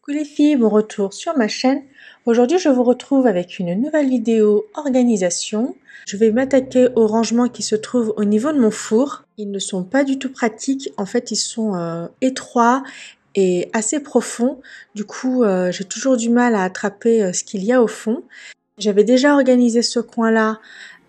Coucou les filles, bon retour sur ma chaîne. Aujourd'hui je vous retrouve avec une nouvelle vidéo organisation. Je vais m'attaquer aux rangements qui se trouvent au niveau de mon four. Ils ne sont pas du tout pratiques, en fait ils sont étroits et assez profonds. Du coup j'ai toujours du mal à attraper ce qu'il y a au fond. J'avais déjà organisé ce coin-là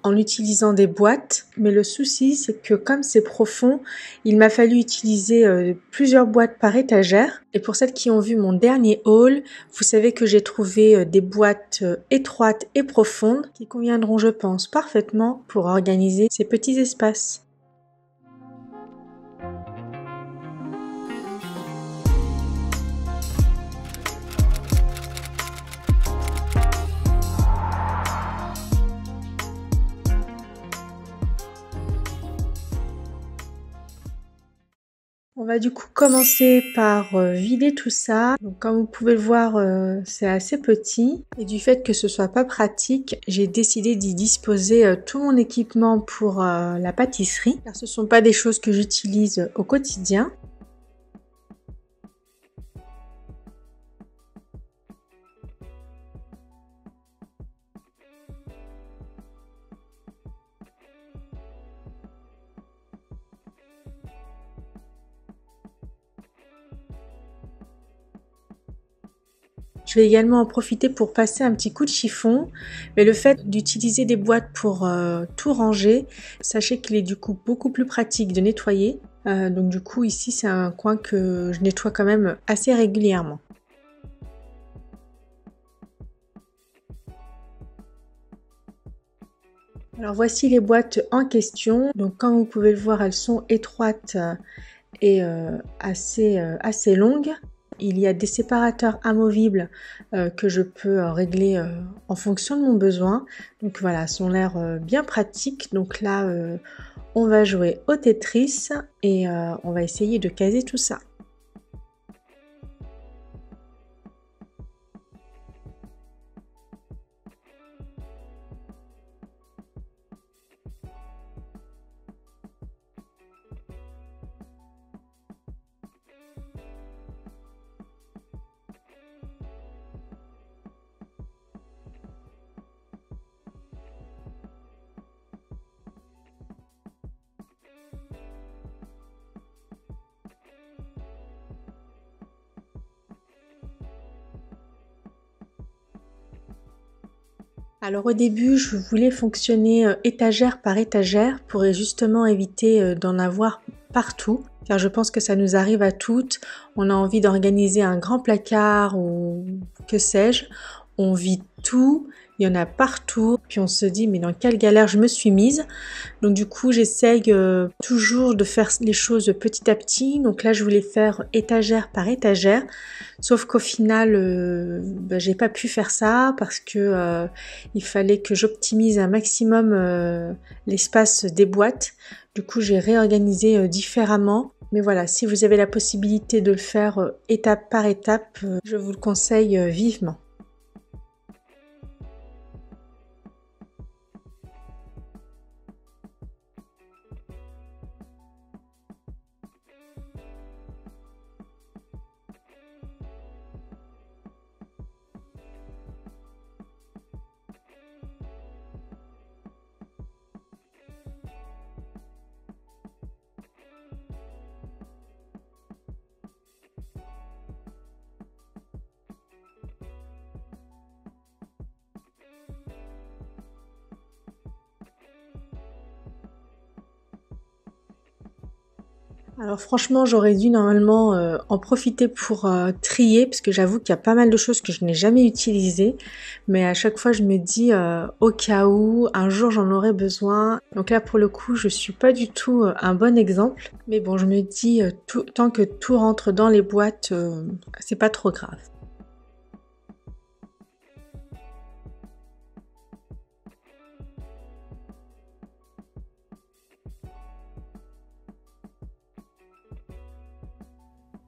en utilisant des boîtes, mais le souci c'est que comme c'est profond, il m'a fallu utiliser plusieurs boîtes par étagère. Et pour celles qui ont vu mon dernier haul, vous savez que j'ai trouvé des boîtes étroites et profondes qui conviendront, je pense, parfaitement pour organiser ces petits espaces. On va du coup commencer par vider tout ça. Donc comme vous pouvez le voir, c'est assez petit. Et du fait que ce soit pas pratique, j'ai décidé d'y disposer tout mon équipement pour la pâtisserie. Car ce sont pas des choses que j'utilise au quotidien. Je vais également en profiter pour passer un petit coup de chiffon, mais le fait d'utiliser des boîtes pour tout ranger, sachez qu'il est du coup beaucoup plus pratique de nettoyer. Donc du coup ici c'est un coin que je nettoie quand même assez régulièrement. Alors voici les boîtes en question. Donc comme vous pouvez le voir, elles sont étroites et assez longues. Il y a des séparateurs amovibles que je peux régler en fonction de mon besoin. Donc voilà, elles ont l'air bien pratiques. Donc là, on va jouer au Tetris et on va essayer de caser tout ça. Alors au début, je voulais fonctionner étagère par étagère pour justement éviter d'en avoir partout, car je pense que ça nous arrive à toutes. On a envie d'organiser un grand placard ou que sais-je, on vide tout, il y en a partout, puis on se dit mais dans quelle galère je me suis mise. Donc du coup j'essaye toujours de faire les choses petit à petit. Donc là je voulais faire étagère par étagère, sauf qu'au final j'ai pas pu faire ça parce que il fallait que j'optimise un maximum l'espace des boîtes. Du coup j'ai réorganisé différemment. Mais voilà, si vous avez la possibilité de le faire étape par étape, je vous le conseille vivement. Alors franchement, j'aurais dû normalement en profiter pour trier, parce que j'avoue qu'il y a pas mal de choses que je n'ai jamais utilisées, mais à chaque fois je me dis au cas où, un jour j'en aurai besoin. Donc là pour le coup, je suis pas du tout un bon exemple, mais bon, je me dis tant que tout rentre dans les boîtes, c'est pas trop grave.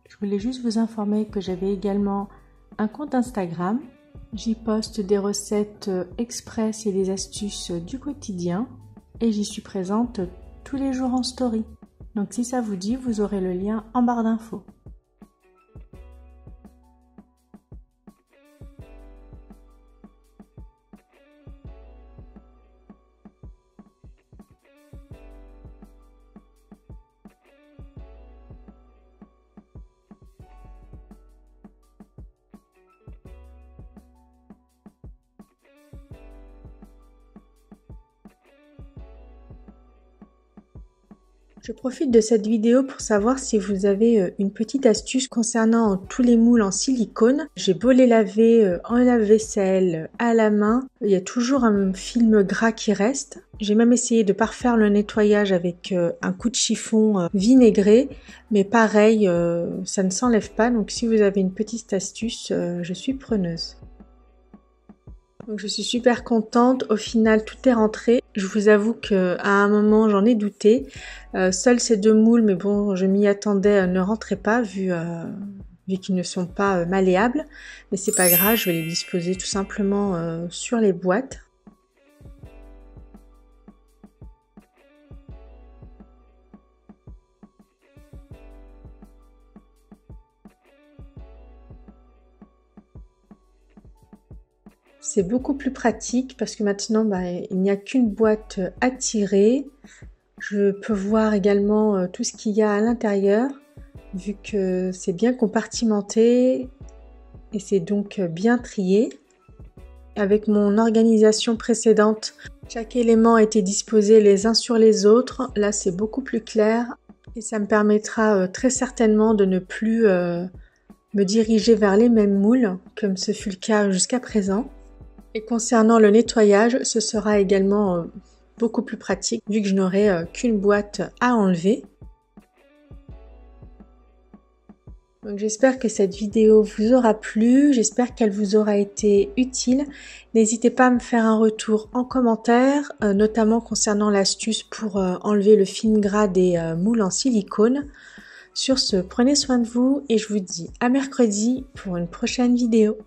Je voulais juste vous informer que j'avais également un compte Instagram. J'y poste des recettes express et des astuces du quotidien. Et j'y suis présente tous les jours en story. Donc si ça vous dit, vous aurez le lien en barre d'infos. Je profite de cette vidéo pour savoir si vous avez une petite astuce concernant tous les moules en silicone. J'ai beau les laver en lave-vaisselle, à la main, il y a toujours un film gras qui reste. J'ai même essayé de parfaire le nettoyage avec un coup de chiffon vinaigré, mais pareil, ça ne s'enlève pas. Donc si vous avez une petite astuce, je suis preneuse. Donc je suis super contente, au final tout est rentré. Je vous avoue qu'à un moment j'en ai douté. Seuls ces 2 moules, mais bon je m'y attendais, ne rentraient pas vu qu'ils ne sont pas malléables. Mais c'est pas grave, je vais les disposer tout simplement sur les boîtes. C'est beaucoup plus pratique parce que maintenant il n'y a qu'une boîte à tirer. Je peux voir également tout ce qu'il y a à l'intérieur vu que c'est bien compartimenté et c'est donc bien trié. Avec mon organisation précédente, chaque élément était disposé les uns sur les autres. Là c'est beaucoup plus clair et ça me permettra très certainement de ne plus me diriger vers les mêmes moules comme ce fut le cas jusqu'à présent. Et concernant le nettoyage, ce sera également beaucoup plus pratique vu que je n'aurai qu'une boîte à enlever. Donc j'espère que cette vidéo vous aura plu, j'espère qu'elle vous aura été utile. N'hésitez pas à me faire un retour en commentaire, notamment concernant l'astuce pour enlever le film gras des moules en silicone. Sur ce, prenez soin de vous et je vous dis à mercredi pour une prochaine vidéo.